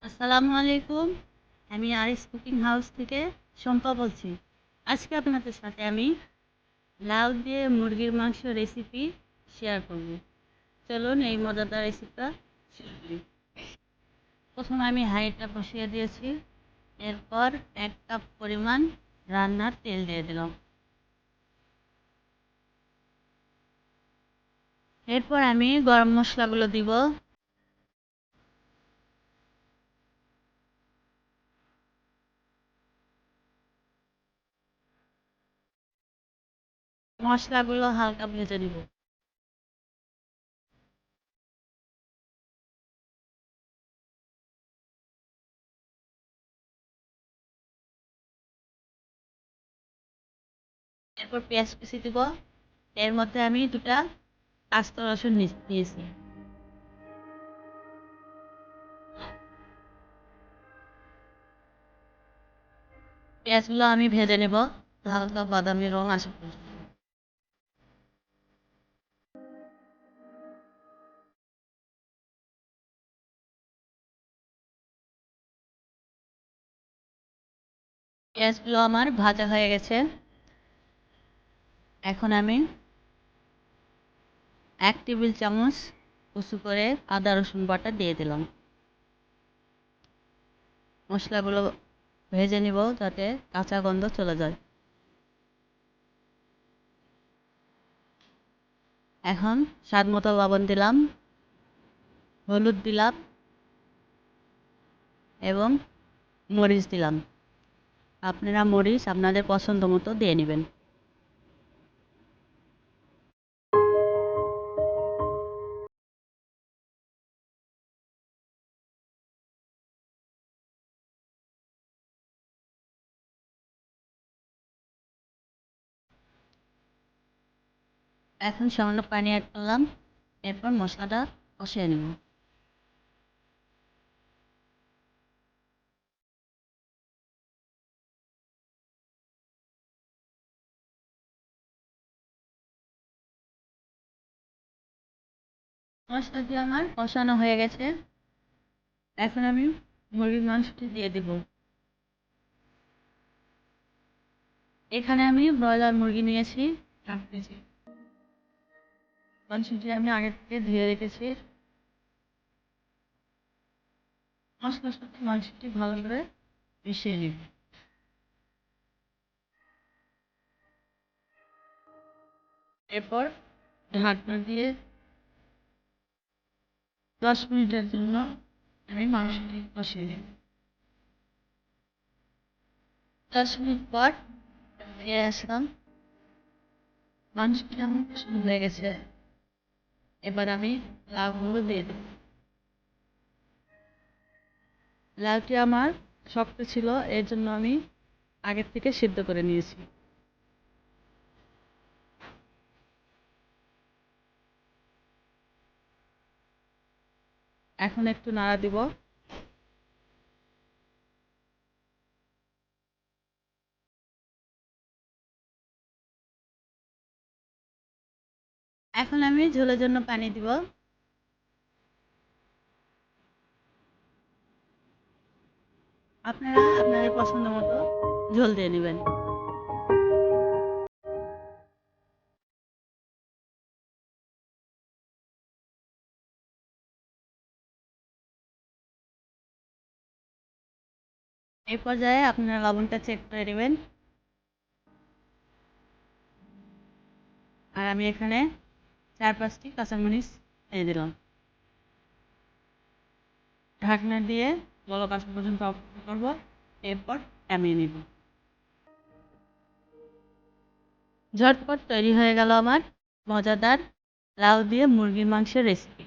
আসসালামু আলাইকুম। আমি আরিস কুকিং হাউস থেকে শম্পা বলছি। আজকে আপনাদের সাথে আমি লাউ দিয়ে মুরগির মাংস রেসিপি শেয়ার করব। চলুন এই মজাদার রেসিপিটা শুরু করি। প্রথমে আমি হাঁড়িটা বসিয়ে দিয়েছি। এরপর 1 কাপ পরিমাণ রান্নার তেল দিয়ে দিলাম। এরপর আমি গরম মশলাগুলো দিব। মশলাগুলো হালকা ভেজে নিব। এরপর পেঁয়াজ কুচি দিব। এর মধ্যে আমি 2টা আস্ত রসুন নিয়েছি। পেঁয়াজগুলো আমি ভেজে নেব হালকা বাদামি রং আসা পর্যন্ত। পেঁয়াজগুলো আমার ভাজা হয়ে গেছে। এখন আমি 1 টেবিল চামচ উঁচু করে আদা রসুন বাটা দিয়ে দিলাম। মশলাগুলো ভেজে নিব যাতে কাঁচা গন্ধ চলে যায়। এখন স্বাদ মতো লবণ দিলাম, হলুদ দিলাম এবং মরিচ দিলাম। আপনারা মরিচ আপনাদের পছন্দ মতো দিয়ে নেবেন। এখন সামান্য পানি অ্যাড করলাম। এরপর মশলাটা কষিয়ে নেব। মশলাটি আমার কষানো হয়ে গেছে। এখন আমি মুরগির মাংসটি দিয়ে দেব। এখানে আমি ব্রয়লার মুরগি নিয়েছি 1 কেজি। মাংসটি আমি আগে থেকে ধুয়ে রেখেছি। মশলার সাথে মাংসটি ভালো করে মিশিয়ে নিব। এরপর ঢাকনা দিয়ে 10 মিনিটের জন্য আমি মাংসটি কষিয়ে নিব। 10 মিনিট পর ফিরে আসলাম। মাংসটি আমার সুন্দর হয়ে গেছে। এবার আমি লাউগুলো দিয়ে দেব। লাউটি আমার শক্ত ছিল, এর জন্য আমি আগের থেকে সিদ্ধ করে নিয়েছি। এখন একটু নাড়া দিব। এখন আমি ঝোলের জন্য পানি দিব। আপনারা আপনাদের পছন্দ মতো ঝোল দিয়ে নেবেন। এই পর্যায়ে আপনারা লবণটা চেক করে নেবেন। আর আমি এখানে 4-5টি কাঁচামরিচ দিয়ে দিলাম। ঢাকনা দিয়ে বলক আসা পর্যন্ত অপেক্ষা করব। এরপর নামিয়ে নিব। ঝটপট তৈরি হয়ে গেল আমার মজাদার লাউ দিয়ে মুরগির মাংসের রেসিপি।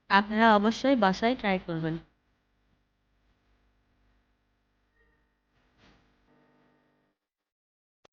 আপনারা অবশ্যই বাসায় ট্রাই করবেন।